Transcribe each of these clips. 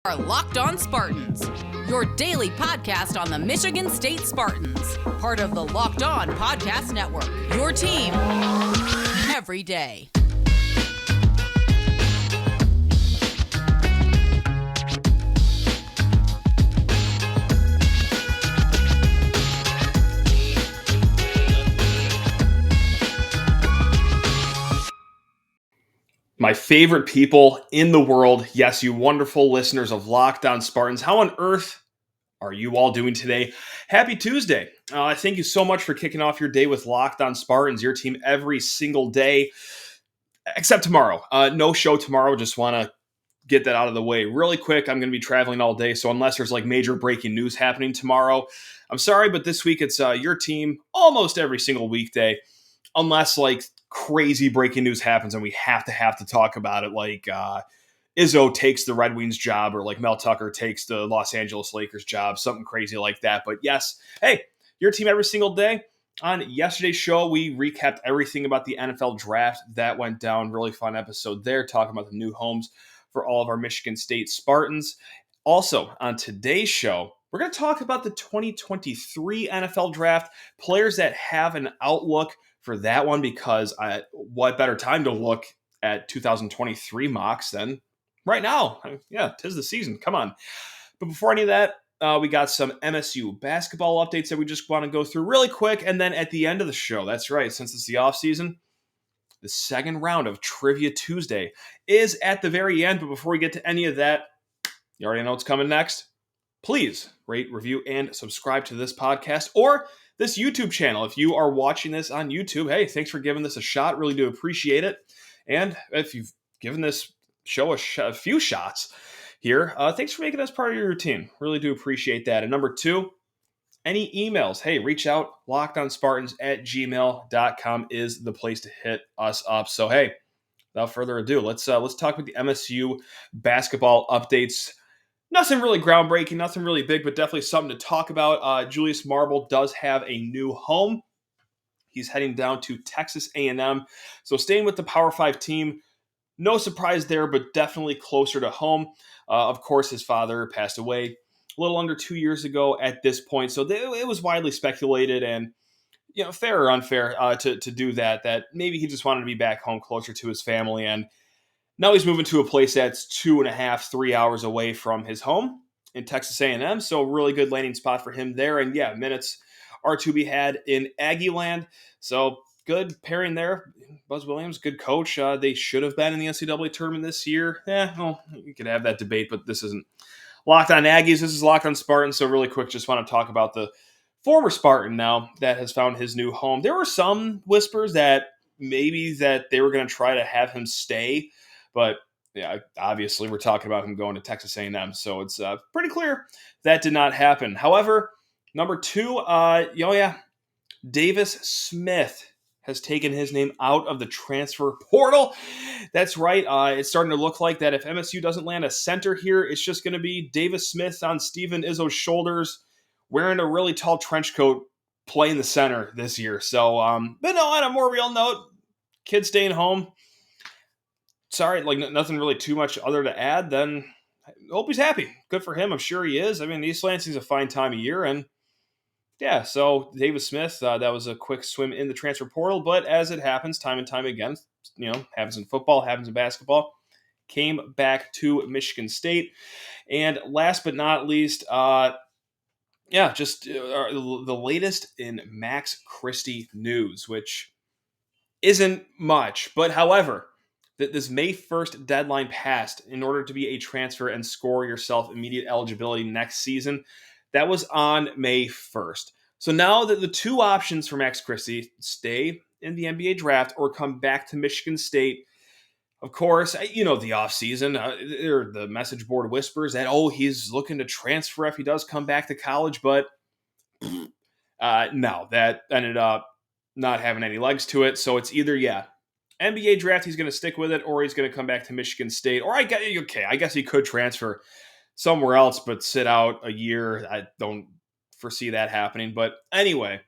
Are Locked On Spartans, your daily podcast on the Michigan State Spartans, part of the Locked On Podcast Network, your team every day. My favorite people in the world, yes, you wonderful listeners of Locked On Spartans, how on earth are you all doing today? Happy Tuesday. Thank you so much for kicking off your day with Locked On Spartans, your team every single day, except tomorrow. No show tomorrow, just want to get that out of the way really quick. I'm going to be traveling all day, so unless there's like major breaking news happening tomorrow, I'm sorry, but this week it's your team almost every single weekday, unless like crazy breaking news happens and we have to talk about it, like Izzo takes the Red Wings job, or like Mel Tucker takes the Los Angeles Lakers job, something crazy like that. But yes, hey, your team every single day. On yesterday's show, we recapped everything about the NFL draft that went down. Really fun episode there, talking about the new homes for all of our Michigan State Spartans. Also, on today's show, we're going to talk about the 2023 NFL draft, players that have an outlook for that one, because what better time to look at 2023 mocks than right now? Yeah, 'tis the season. Come on. But before any of that, we got some MSU basketball updates that we just want to go through really quick. And then at the end of the show, that's right, since it's the off season, the second round of Trivia Tuesday is at the very end. But before we get to any of that, you already know what's coming next. Please rate, review, and subscribe to this podcast or this YouTube channel. If you are watching this on YouTube, hey, thanks for giving this a shot. Really do appreciate it. And if you've given this show a few shots here, thanks for making us part of your routine. Really do appreciate that. And number two, any emails, hey, reach out. LockedOnSpartans@gmail.com is the place to hit us up. So, hey, without further ado, let's talk about the MSU basketball updates. Nothing really groundbreaking, nothing really big, but definitely something to talk about. Julius Marble does have a new home. He's heading down to Texas A&M. So staying with the Power 5 team, no surprise there, but definitely closer to home. Of course, his father passed away a little under 2 years ago at this point. So it was widely speculated, and fair or unfair to do that maybe he just wanted to be back home closer to his family. And now he's moving to a place that's 2.5, 3 hours away from his home in Texas A&M. So really good landing spot for him there. And yeah, minutes are to be had in Aggie land. So good pairing there. Buzz Williams, good coach. They should have been in the NCAA tournament this year. Well, you could have that debate, but this isn't Locked On Aggies. This is Locked On Spartans. So really quick, just want to talk about the former Spartan now that has found his new home. There were some whispers that maybe that they were going to try to have him stay. But yeah, obviously we're talking about him going to Texas A&M, so it's pretty clear that did not happen. However, number two, Davis Smith has taken his name out of the transfer portal. That's right. It's starting to look like that if MSU doesn't land a center here, it's just going to be Davis Smith on Steven Izzo's shoulders, wearing a really tall trench coat, playing the center this year. So, but no, on a more real note, kid staying home. Sorry, like nothing really too much other to add. Then I hope he's happy. Good for him. I'm sure he is. I mean, East Lansing's a fine time of year. And yeah, so Davis Smith, that was a quick swim in the transfer portal. But as it happens time and time again, happens in football, happens in basketball, came back to Michigan State. And last but not least, the latest in Max Christie news, which isn't much. But however, that this May 1st deadline passed in order to be a transfer and score yourself immediate eligibility next season. That was on May 1st. So now that the two options for Max Christie, stay in the NBA draft or come back to Michigan State, of course, the offseason, the message board whispers that, he's looking to transfer if he does come back to college. But no, that ended up not having any legs to it. So it's either, NBA draft, he's going to stick with it, or he's going to come back to Michigan State. Or I guess he could transfer somewhere else, but sit out a year. I don't foresee that happening. But anyway,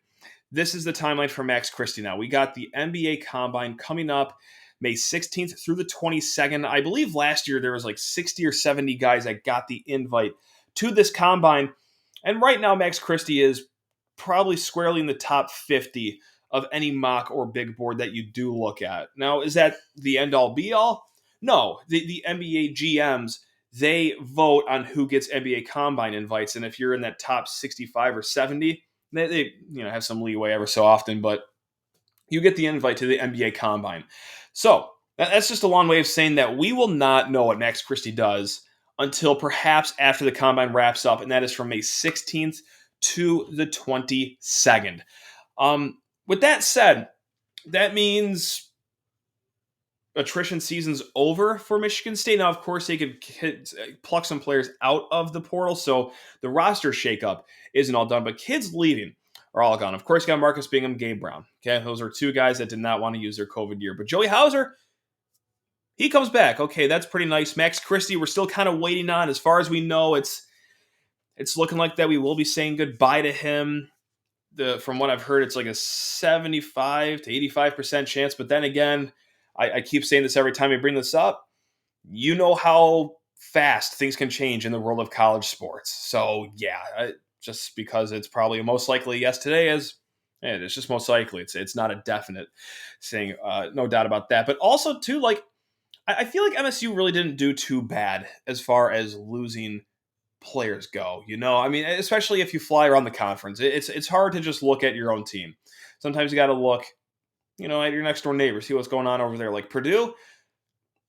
this is the timeline for Max Christie now. We got the NBA Combine coming up May 16th through the 22nd. I believe last year there was like 60 or 70 guys that got the invite to this combine. And right now, Max Christie is probably squarely in the top 50 of any mock or big board that you do look at. Now, is that the end-all be-all? No. The NBA GMs, they vote on who gets NBA Combine invites, and if you're in that top 65 or 70, they have some leeway ever so often, but you get the invite to the NBA Combine. So that's just a long way of saying that we will not know what Max Christie does until perhaps after the Combine wraps up, and that is from May 16th to the 22nd. With that said, that means attrition season's over for Michigan State. Now, of course, they could pluck some players out of the portal, so the roster shakeup isn't all done, but kids leaving are all gone. Of course, you got Marcus Bingham, Gabe Brown. Okay, those are two guys that did not want to use their COVID year. But Joey Hauser, he comes back. Okay, that's pretty nice. Max Christie, we're still kind of waiting on. As far as we know, it's looking like that we will be saying goodbye to him. From what I've heard, it's like a 75 to 85% chance. But then again, I keep saying this every time I bring this up. You know how fast things can change in the world of college sports. So, yeah, just because it's probably most likely yes today it's just most likely. It's not a definite saying, no doubt about that. But also, too, like, I feel like MSU really didn't do too bad as far as losing players go. I mean, especially if you fly around the conference, it's hard to just look at your own team. Sometimes you got to look, at your next door neighbor, see what's going on over there. Like Purdue,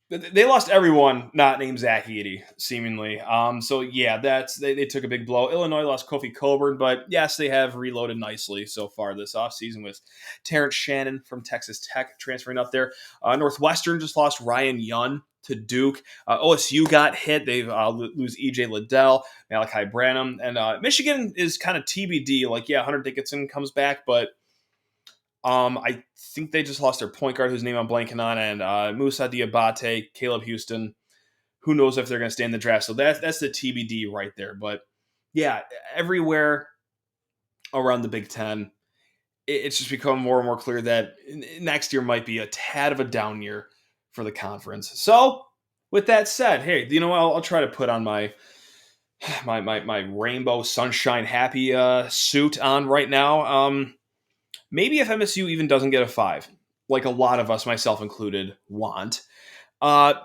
they lost everyone not named Zach Edey, seemingly. So yeah, they took a big blow. Illinois lost Kofi Coburn, but yes, they have reloaded nicely so far this offseason with Terrence Shannon from Texas Tech transferring up there. Northwestern just lost Ryan Yunn to Duke. OSU got hit. They lose E.J. Liddell, Malachi Branham. And Michigan is kind of TBD. Like, yeah, Hunter Dickinson comes back, but I think they just lost their point guard, whose name I'm blanking on, and Musa Diabate, Caleb Houston. Who knows if they're going to stay in the draft? So that's the TBD right there. But, yeah, everywhere around the Big Ten, it's just become more and more clear that next year might be a tad of a down year for the conference. So, with that said, hey, I'll try to put on my rainbow sunshine happy suit on right now. Maybe if MSU even doesn't get a 5, like a lot of us, myself included, want,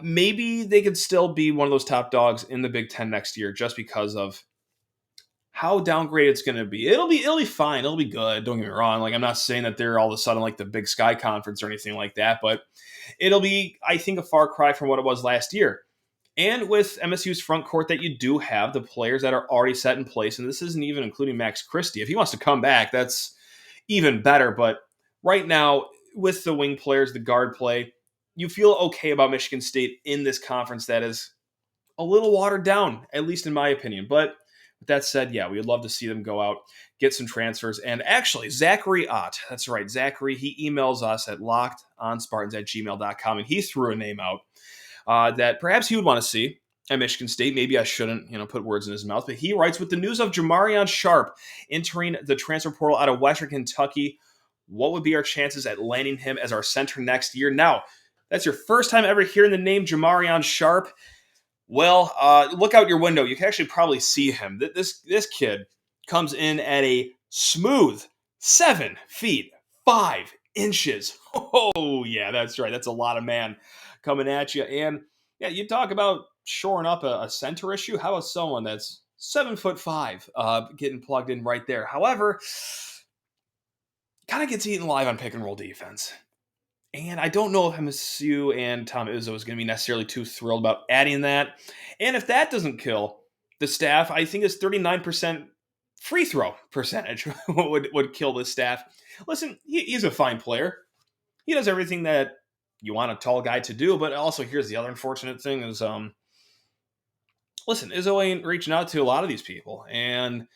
maybe they could still be one of those top dogs in the Big Ten next year just because of how downgraded it's going to be. It'll be fine. It'll be good. Don't get me wrong. Like, I'm not saying that they're all of a sudden like the Big Sky Conference or anything like that, but it'll be, I think, a far cry from what it was last year. And with MSU's front court that you do have, the players that are already set in place, and this isn't even including Max Christie. If he wants to come back, that's even better. But right now, with the wing players, the guard play, you feel okay about Michigan State in this conference that is a little watered down, at least in my opinion. But with that said, yeah, we would love to see them go out, get some transfers. And actually, Zachary Ott, that's right, Zachary, he emails us at lockedonspartans@gmail.com, and he threw a name out that perhaps he would want to see at Michigan State. Maybe I shouldn't, put words in his mouth, but he writes, with the news of Jamarion Sharp entering the transfer portal out of Western Kentucky, what would be our chances at landing him as our center next year? Now, that's your first time ever hearing the name Jamarion Sharp. Well, look out your window. You can actually probably see him. This kid comes in at a smooth 7 feet 5 inches. Oh, yeah, that's right. That's a lot of man coming at you. And yeah, you talk about shoring up a center issue. How is someone that's 7'5" getting plugged in right there? However, kind of gets eaten alive on pick and roll defense. And I don't know if MSU and Tom Izzo is going to be necessarily too thrilled about adding that. And if that doesn't kill the staff, I think his 39% free throw percentage would kill the staff. Listen, he's a fine player. He does everything that you want a tall guy to do, but also here's the other unfortunate thing is, listen, Izzo ain't reaching out to a lot of these people. And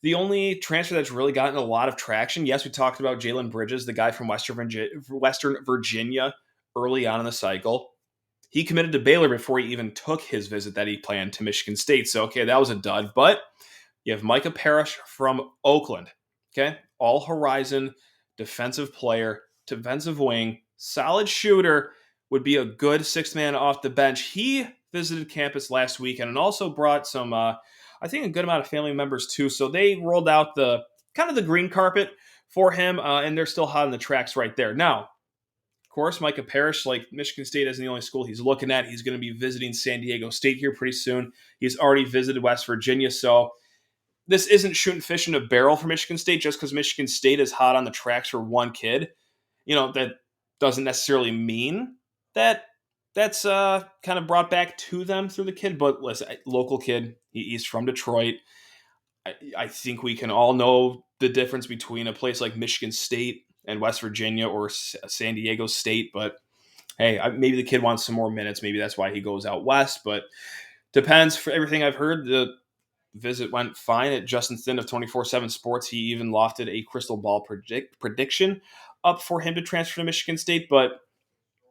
the only transfer that's really gotten a lot of traction, yes, we talked about Jalen Bridges, the guy from Western Virginia early on in the cycle. He committed to Baylor before he even took his visit that he planned to Michigan State. So, okay, that was a dud. But you have Micah Parrish from Oakland, okay? All-horizon defensive player, defensive wing, solid shooter would be a good sixth man off the bench. He visited campus last weekend and also brought some, I think, a good amount of family members too. So they rolled out the green carpet for him, and they're still hot on the tracks right there. Now, of course, Micah Parrish, like Michigan State isn't the only school he's looking at. He's going to be visiting San Diego State here pretty soon. He's already visited West Virginia, so this isn't shooting fish in a barrel for Michigan State just because Michigan State is hot on the tracks for one kid. That doesn't necessarily mean that that's kind of brought back to them through the kid. But listen, local kid, he's from Detroit. I think we can all know the difference between a place like Michigan State and West Virginia or San Diego State. But hey, maybe the kid wants some more minutes. Maybe that's why he goes out west. But depends. For everything I've heard, the visit went fine. At Justin Thin of 24/7 Sports, he even lofted a crystal ball prediction up for him to transfer to Michigan State. But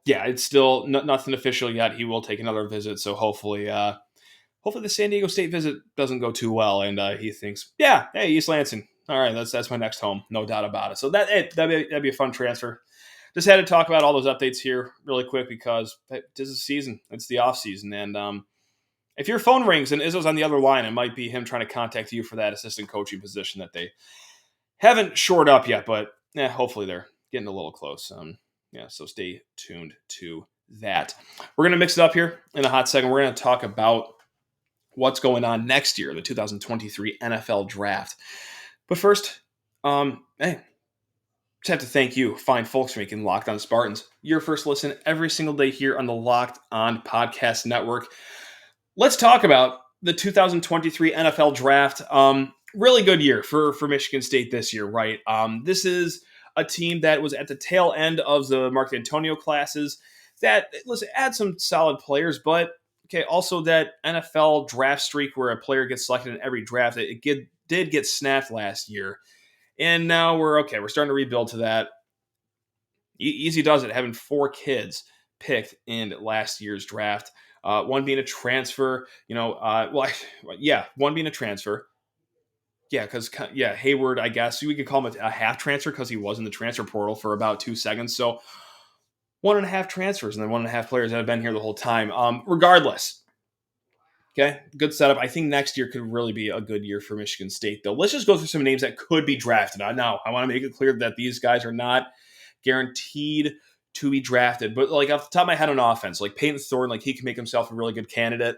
yeah, it's still nothing official yet. He will take another visit. So hopefully the San Diego State visit doesn't go too well. And he thinks, yeah, hey, East Lansing. All right, that's my next home. No doubt about it. So that'd be a fun transfer. Just had to talk about all those updates here really quick because this is season. It's the off season. And if your phone rings and Izzo's on the other line, it might be him trying to contact you for that assistant coaching position that they haven't shored up yet. But hopefully they're getting a little close. So stay tuned to that. We're going to mix it up here in a hot second. We're going to talk about what's going on next year, the 2023 NFL Draft. But first, just have to thank you, fine folks, for making Locked On Spartans your first listen every single day here on the Locked On Podcast Network. Let's talk about the 2023 NFL Draft. Really good year for Michigan State this year, right? This is a team that was at the tail end of the Mark D'Antonio classes that, listen, had some solid players, but also that NFL draft streak where a player gets selected in every draft, it did get snapped last year. And now we're starting to rebuild to that. Easy does it, having 4 kids picked in last year's draft. One being a transfer, one being a transfer. Yeah, because Hayward, I guess we could call him a half transfer because he was in the transfer portal for about 2 seconds. So 1.5 transfers and then 1.5 players that have been here the whole time. Regardless, good setup. I think next year could really be a good year for Michigan State, though. Let's just go through some names that could be drafted. Now, I want to make it clear that these guys are not guaranteed to be drafted, but like off the top of my head on offense, like Peyton Thorne, he can make himself a really good candidate.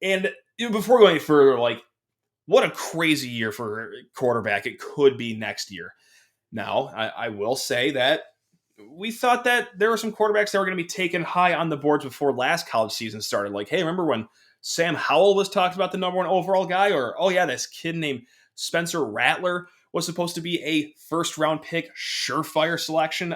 And before going any further, what a crazy year for quarterback it could be next year. Now, I will say that we thought that there were some quarterbacks that were going to be taken high on the boards before last college season started. Hey, remember when Sam Howell was talked about the number 1 overall guy? Or, this kid named Spencer Rattler was supposed to be a first-round pick, surefire selection.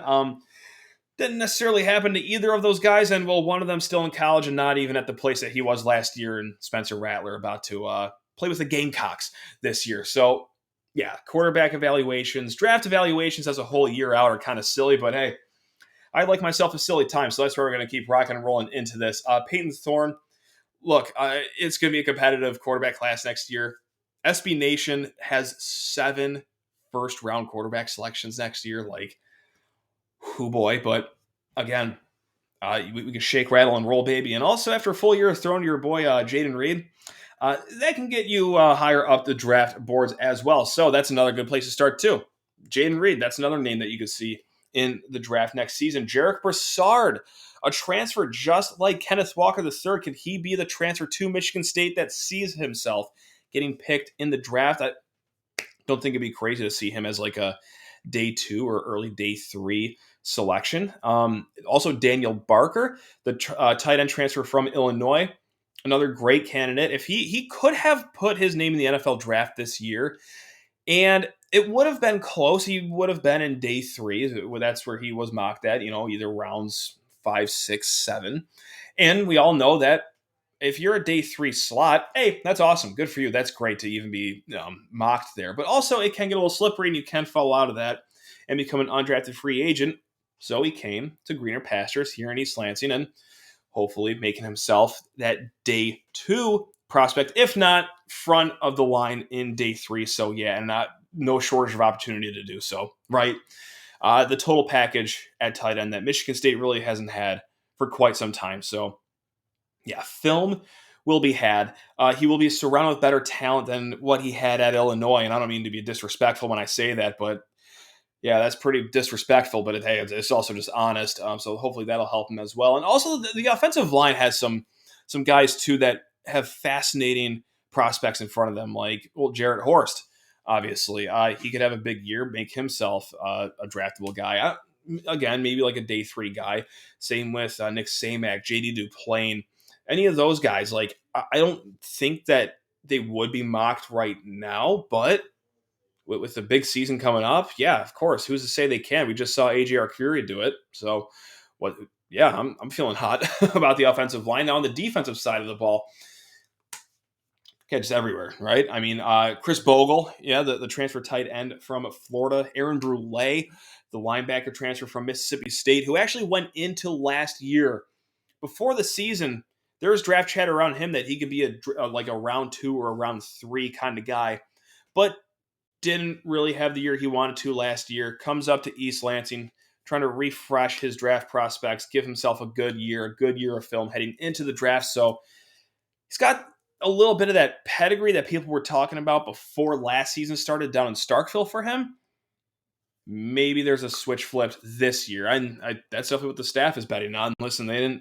Didn't necessarily happen to either of those guys, and one of them still in college and not even at the place that he was last year, and Spencer Rattler about to play with the Gamecocks this year. So, quarterback evaluations, draft evaluations as a whole year out are kind of silly, but hey, I like myself a silly time, so that's where we're going to keep rocking and rolling into this. Peyton Thorne, look, it's going to be a competitive quarterback class next year. SB Nation has 7 first-round quarterback selections next year. Oh boy, but again, we can shake, rattle, and roll, baby. And also, after a full year of throwing your boy Jaden Reed, that can get you higher up the draft boards as well. So that's another good place to start too. Jaden Reed, that's another name that you could see in the draft next season. Jarek Broussard, a transfer just like Kenneth Walker III. Could he be the transfer to Michigan State that sees himself getting picked in the draft? I don't think it'd be crazy to see him as a day 2 or early day 3 selection. Also, Daniel Barker, the tight end transfer from Illinois, another great candidate. If he could have put his name in the NFL draft this year, and it would have been close. He would have been in day 3. That's where he was mocked at, either rounds 5, 6, 7. And we all know that if you're a day 3 slot, hey, that's awesome. Good for you. That's great to even be mocked there. But also, it can get a little slippery, and you can fall out of that and become an undrafted free agent. So he came to greener pastures here in East Lansing and hopefully making himself that day 2 prospect, if not front of the line in day 3. So and no shortage of opportunity to do so, right? The total package at tight end that Michigan State really hasn't had for quite some time. So, yeah, film will be had. He will be surrounded with better talent than what he had at Illinois. And I don't mean to be disrespectful when I say that, but yeah, that's pretty disrespectful. But hey, it's also just honest. So hopefully that'll help him as well. And also the offensive line has some guys too that have fascinating prospects in front of them, like Jarrett Horst. Obviously, he could have a big year, make himself a draftable guy. Again, maybe like a day 3 guy. Same with Nick Samac, JD Duplain, any of those guys. Like I don't think that they would be mocked right now, but with the big season coming up, yeah, of course. Who's to say they can? We just saw AJ Arcuri do it. So what? Yeah, I'm feeling hot about the offensive line. Now on the defensive side of the ball, okay, just everywhere, right? I mean, Chris Bogle, yeah, the transfer tight end from Florida. Aaron Brule, the linebacker transfer from Mississippi State, who actually went into last year. Before the season, there was draft chatter around him that he could be like a round 2 or a round 3 kind of guy. But didn't really have the year he wanted to last year. Comes up to East Lansing, trying to refresh his draft prospects, give himself a good year of film heading into the draft. So he's got a little bit of that pedigree that people were talking about before last season started down in Starkville for him. Maybe there's a switch flipped this year. That's definitely what the staff is betting on. Listen, they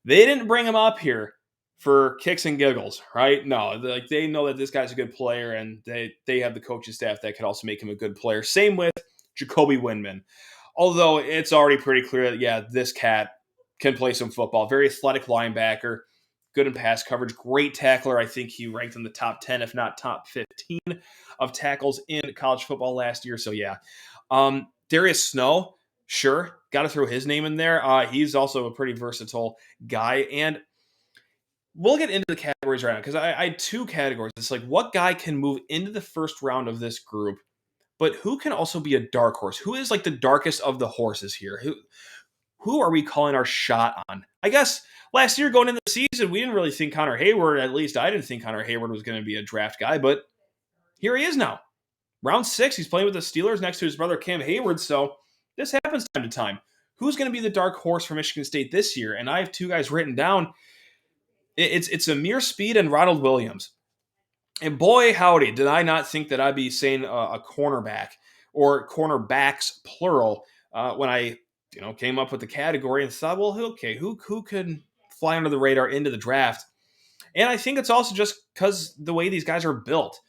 didn't bring him up here for kicks and giggles, right? No, like they know that this guy's a good player, and they have the coaching staff that could also make him a good player. Same with Jacoby Windman. Although it's already pretty clear that, yeah, this cat can play some football. Very athletic linebacker, good in pass coverage, great tackler. I think he ranked in the top 10, if not top 15 of tackles in college football last year. So, yeah. Darius Snow, sure, got to throw his name in there. He's also a pretty versatile guy, and we'll get into the categories right now because I had 2 categories. It's like what guy can move into the first round of this group, but who can also be a dark horse? Who is like the darkest of the horses here? Who are we calling our shot on? I guess last year going into the season, we didn't really think Connor Hayward, at least I didn't think Connor Hayward was going to be a draft guy, but here he is now. Round 6, he's playing with the Steelers next to his brother Cam Hayward, so this happens time to time. Who's going to be the dark horse for Michigan State this year? And I have 2 guys written down. It's Amir Speed and Ronald Williams. And boy, howdy, did I not think that I'd be saying a cornerback or cornerbacks, plural, when I came up with the category and thought, well, okay, who could fly under the radar into the draft? And I think it's also just because the way these guys are built.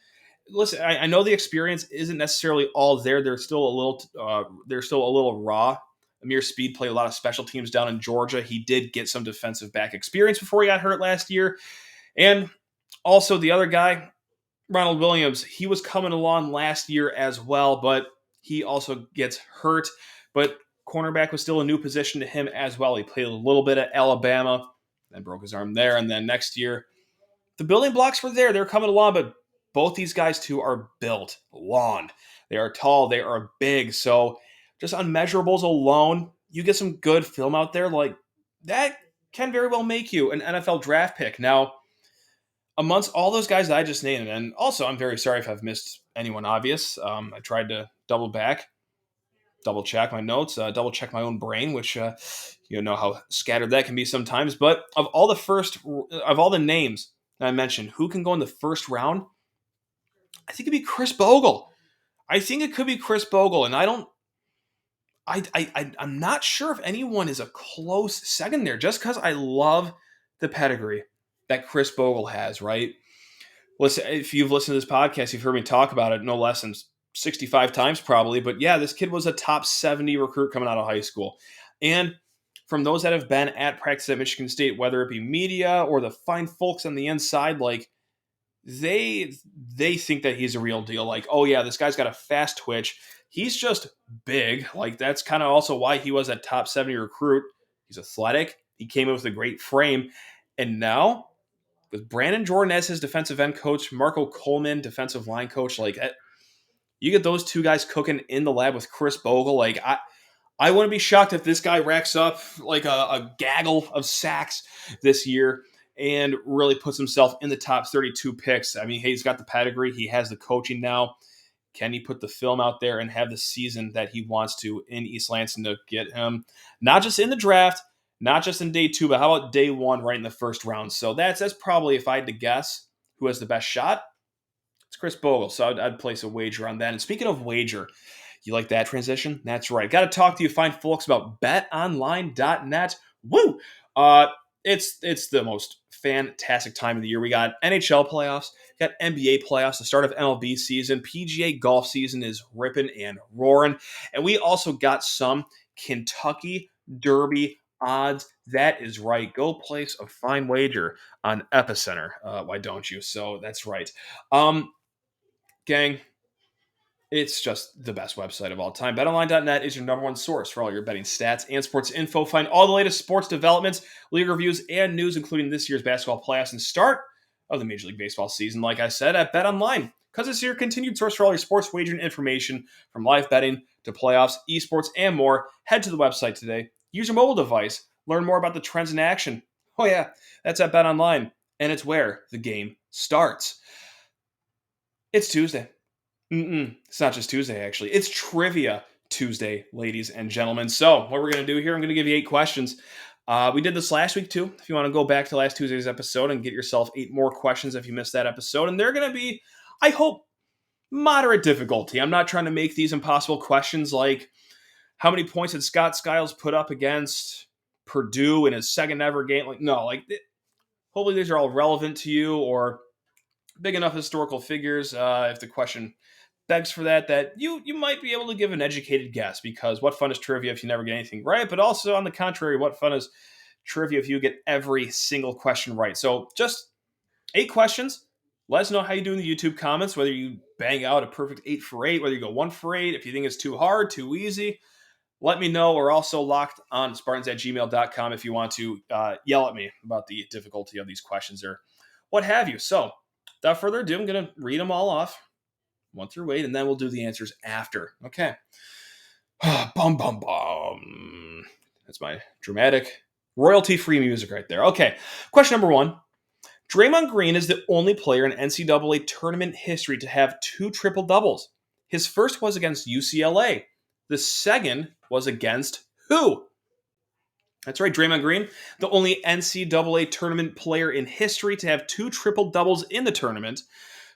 Listen, I know the experience isn't necessarily all there. They're still a little raw. Amir Speed played a lot of special teams down in Georgia. He did get some defensive back experience before he got hurt last year. And also the other guy, Ronald Williams, he was coming along last year as well, but he also gets hurt. But cornerback was still a new position to him as well. He played a little bit at Alabama, then broke his arm there. And then next year, the building blocks were there. They're coming along, but both these guys too are built long. They are tall. They are big. So just on measurables alone, you get some good film out there. Like that can very well make you an NFL draft pick. Now, amongst all those guys that I just named, and also I'm very sorry if I've missed anyone obvious. I tried to double check my notes, double check my own brain, which you know how scattered that can be sometimes. But of all the names that I mentioned, who can go in the first round? I think it'd be Chris Bogle. I think it could be Chris Bogle, and I'm not sure if anyone is a close second there, just because I love the pedigree that Chris Bogle has, right? Listen, if you've listened to this podcast, you've heard me talk about it no less than 65 times probably, but yeah, this kid was a top 70 recruit coming out of high school. And from those that have been at practice at Michigan State, whether it be media or the fine folks on the inside, like they think that he's a real deal. Like, oh yeah, this guy's got a fast twitch. He's just big. Like that's kind of also why he was a top 70 recruit. He's athletic. He came in with a great frame. And now with Brandon Jordan as his defensive end coach, Marco Coleman, defensive line coach, like you get those 2 guys cooking in the lab with Chris Bogle. Like I wouldn't be shocked if this guy racks up like a gaggle of sacks this year and really puts himself in the top 32 picks. I mean, hey, he's got the pedigree. He has the coaching now. Can he put the film out there and have the season that he wants to in East Lansing to get him not just in the draft, Not just in day 2, but how about day 1 right in the first round? So that's probably, if I had to guess who has the best shot, it's Chris Bogle. So I'd place a wager on that. And speaking of wager, you like that transition? That's right. Got to talk to you fine folks about betonline.net. Woo! It's the most fantastic time of the year. We got NHL playoffs, got NBA playoffs, the start of MLB season, PGA golf season is ripping and roaring, and we also got some Kentucky Derby odds. That is right. Go place a fine wager on Epicenter. Why don't you? So that's right. Gang, it's just the best website of all time. BetOnline.net is your number one source for all your betting stats and sports info. Find all the latest sports developments, league reviews, and news, including this year's basketball playoffs and start of the Major League Baseball season. Like I said, at BetOnline, because it's your continued source for all your sports wagering information, from live betting to playoffs, esports, and more. Head to the website today. Use your mobile device. Learn more about the trends in action. Oh yeah, that's at BetOnline, and it's where the game starts. It's Tuesday. It's not just Tuesday, actually. It's Trivia Tuesday, ladies and gentlemen. So what we're going to do here, I'm going to give you 8 questions. We did this last week, too. If you want to go back to last Tuesday's episode and get yourself 8 more questions if you missed that episode. And they're going to be, I hope, moderate difficulty. I'm not trying to make these impossible questions like how many points did Scott Skiles put up against Purdue in his second ever game. Hopefully these are all relevant to you or big enough historical figures. If the question begs for that you might be able to give an educated guess, because what fun is trivia if you never get anything right? But also, on the contrary, what fun is trivia if you get every single question right? So just 8 questions. Let us know how you do in the YouTube comments, whether you bang out a perfect 8 for 8, whether you go 1 for 8, if you think it's too hard, too easy. Let me know. We're also locked on Spartans@gmail.com if you want to yell at me about the difficulty of these questions or what have you. So without further ado, I'm going to read them all off, 1 through 8, and then we'll do the answers after. Okay. Bum, bum, bum. That's my dramatic, royalty-free music right there. Okay. Question number 1. Draymond Green is the only player in NCAA tournament history to have 2 triple-doubles. His first was against UCLA. The second was against who? That's right, Draymond Green, the only NCAA tournament player in history to have 2 triple-doubles in the tournament.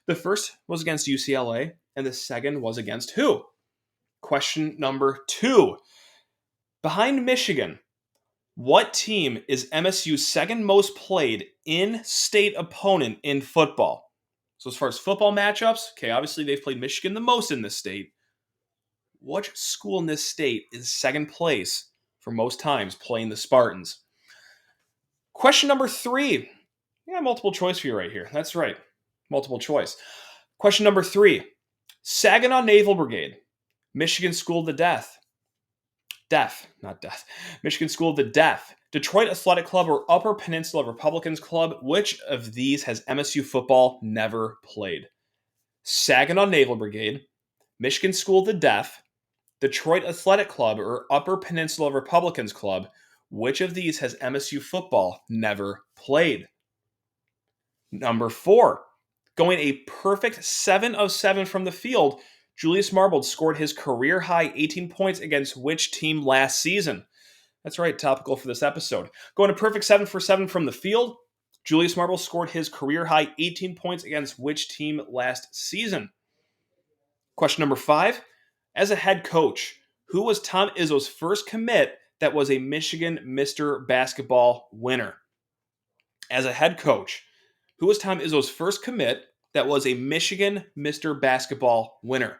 The first was against UCLA, and the second was against who? Question number 2. Behind Michigan, what team is MSU's second most played in-state opponent in football? So as far as football matchups, okay, obviously they've played Michigan the most in this state. Which school in this state is second place for most times playing the Spartans? Question number 3. Yeah, multiple choice for you right here. That's right. Multiple choice. Question number 3. Saginaw Naval Brigade, Michigan School of the Deaf. Michigan School of the Deaf, Detroit Athletic Club, or Upper Peninsula Republicans Club. Which of these has MSU football never played? Saginaw Naval Brigade, Michigan School of the Deaf, Detroit Athletic Club, or Upper Peninsula Republicans Club. Which of these has MSU football never played? Number 4. Going a perfect 7 of 7 from the field, Julius Marble scored his career-high 18 points against which team last season? That's right, topical for this episode. Going a perfect 7 for 7 from the field, Julius Marble scored his career-high 18 points against which team last season? Question number 5. As a head coach, who was Tom Izzo's first commit that was a Michigan Mr. Basketball winner? As a head coach, who was Tom Izzo's first commit that was a Michigan Mr. Basketball winner?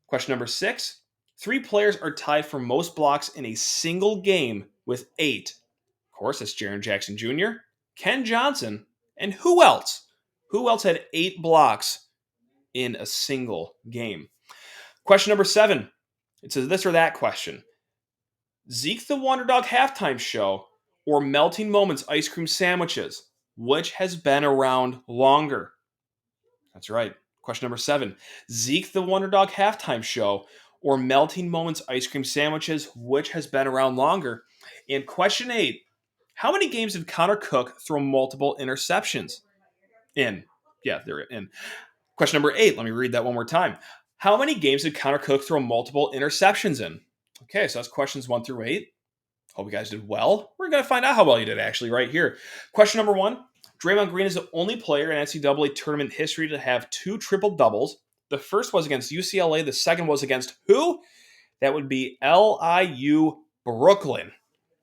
Question number 6. 3 players are tied for most blocks in a single game with 8. Of course, that's Jaren Jackson Jr., Ken Johnson, and who else? Who else had 8 blocks in a single game? Question number 7. It's a this or that question. Zeke the Wonder Dog halftime show or Melting Moments ice cream sandwiches? Which has been around longer? That's right. Question number 7. Zeke the Wonder Dog halftime show or Melting Moments ice cream sandwiches? Which has been around longer? And question 8. How many games did Connor Cook throw multiple interceptions in? Yeah, they're in. Question number 8. Let me read that one more time. How many games did Connor Cook throw multiple interceptions in? Okay, so that's questions 1 through 8. Hope you guys did well. We're going to find out how well you did actually right here. Question number 1. Draymond Green is the only player in NCAA tournament history to have 2 triple-doubles. The first was against UCLA. The second was against who? That would be LIU Brooklyn.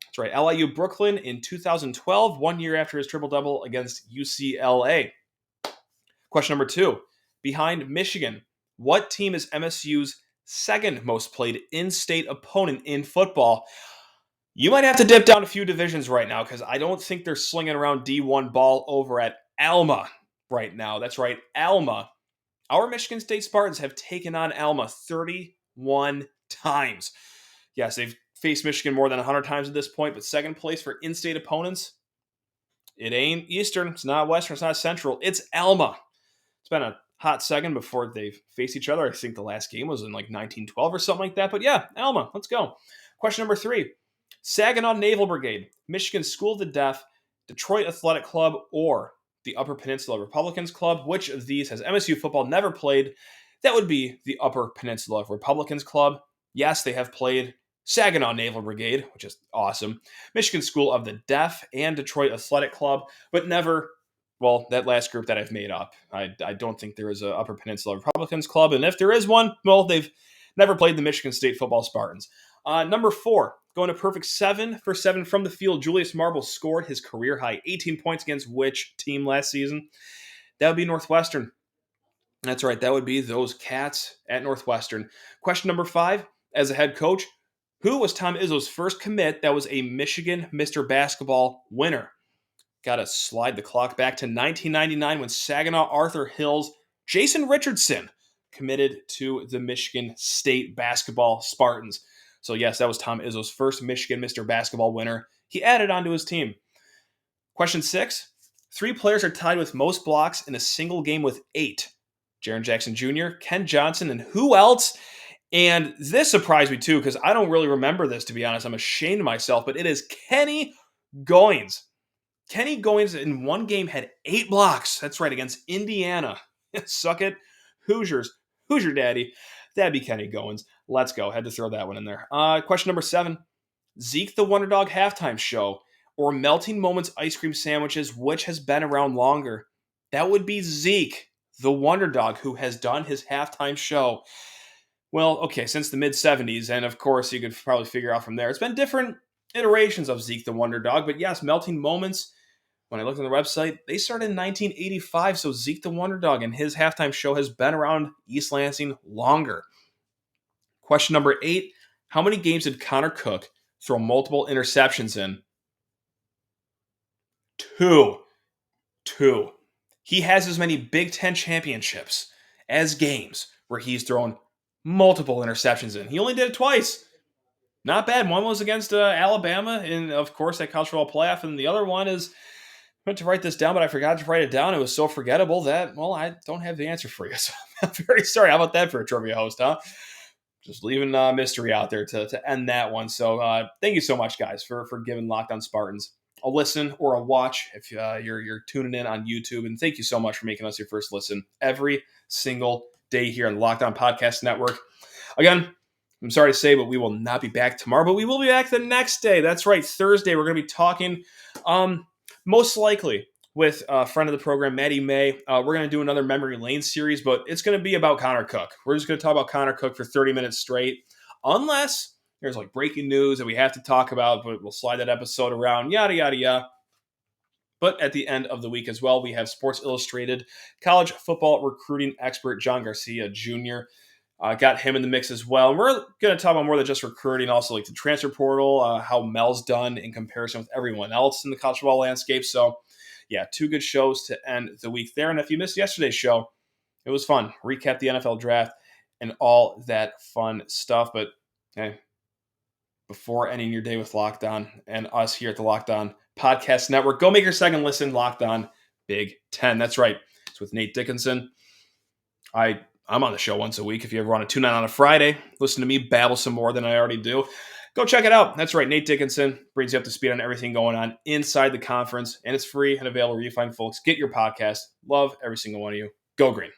That's right, LIU Brooklyn in 2012, 1 year after his triple-double against UCLA. Question number 2. Behind Michigan, what team is MSU's second most played in-state opponent in football? You might have to dip down a few divisions right now because I don't think they're slinging around D1 ball over at Alma right now. That's right, Alma. Our Michigan State Spartans have taken on Alma 31 times. Yes, they've faced Michigan more than 100 times at this point, but second place for in-state opponents, it ain't Eastern, it's not Western, it's not Central, it's Alma. It's been a hot second before they've faced each other. I think the last game was in like 1912 or something like that, but yeah, Alma, let's go. Question number 3. Saginaw Naval Brigade, Michigan School of the Deaf, Detroit Athletic Club, or the Upper Peninsula Republicans Club. Which of these has MSU football never played? That would be the Upper Peninsula Republicans Club. Yes, they have played Saginaw Naval Brigade, which is awesome, Michigan School of the Deaf, and Detroit Athletic Club, but never, well, that last group that I've made up. I don't think there is a Upper Peninsula Republicans Club, and if there is one, well, they've never played the Michigan State football Spartans. Number 4, going to perfect 7 for 7 from the field, Julius Marble scored his career-high 18 points against which team last season? That would be Northwestern. That's right, that would be those Cats at Northwestern. Question number 5, as a head coach, who was Tom Izzo's first commit that was a Michigan Mr. Basketball winner? Got to slide the clock back to 1999 when Saginaw Arthur Hills' Jason Richardson committed to the Michigan State Basketball Spartans. So yes, that was Tom Izzo's first Michigan Mr. Basketball winner. He added on to his team. Question 6. 3 players are tied with most blocks in a single game with 8. Jaren Jackson Jr., Ken Johnson, and who else? And this surprised me too because I don't really remember this, to be honest. I'm ashamed of myself, but it is Kenny Goins. Kenny Goins in one game had 8 blocks. That's right, against Indiana. Suck it, Hoosiers. Hoosier daddy. That'd be Kenny Goins. Let's go. Had to throw that one in there. Question number 7. Zeke the Wonder Dog halftime show or Melting Moments ice cream sandwiches, which has been around longer? That would be Zeke the Wonder Dog, who has done his halftime show. Well, okay, since the mid-'70s, and of course you could probably figure out from there. It's been different iterations of Zeke the Wonder Dog, but yes, Melting Moments, when I looked on the website, they started in 1985, so Zeke the Wonder Dog and his halftime show has been around East Lansing longer. Question number 8, how many games did Connor Cook throw multiple interceptions in? 2. He has as many Big Ten championships as games where he's thrown multiple interceptions in. He only did it twice. Not bad. One was against Alabama in, of course, that college football playoff, and the other one is, I meant to write this down, but I forgot to write it down. It was so forgettable that, well, I don't have the answer for you. So I'm very sorry. How about that for a trivia host, huh? Just leaving mystery out there to end that one. So thank you so much, guys, for giving Locked On Spartans a listen or a watch if you're tuning in on YouTube. And thank you so much for making us your first listen every single day here on the Locked On Podcast Network. Again, I'm sorry to say, but we will not be back tomorrow, but we will be back the next day. That's right, Thursday. We're going to be talking most likely with a friend of the program, Maddie May. We're going to do another Memory Lane series, but it's going to be about Connor Cook. We're just going to talk about Connor Cook for 30 minutes straight, unless there's like breaking news that we have to talk about, but we'll slide that episode around, yada, yada, yada. But at the end of the week as well, we have Sports Illustrated college football recruiting expert John Garcia Jr. Got him in the mix as well. And we're going to talk about more than just recruiting, also like the transfer portal, how Mel's done in comparison with everyone else in the college football landscape. So, yeah, 2 good shows to end the week there. And if you missed yesterday's show, it was fun. Recap the NFL draft and all that fun stuff. But, hey, before ending your day with Locked On and us here at the Locked On Podcast Network, go make your second listen Locked On Big Ten. That's right. It's with Nate Dickinson. I'm on the show once a week. If you ever want to tune in on a Friday, listen to me babble some more than I already do, go check it out. That's right. Nate Dickinson brings you up to speed on everything going on inside the conference, and it's free and available where you find folks. Get your podcast. Love every single one of you. Go Green.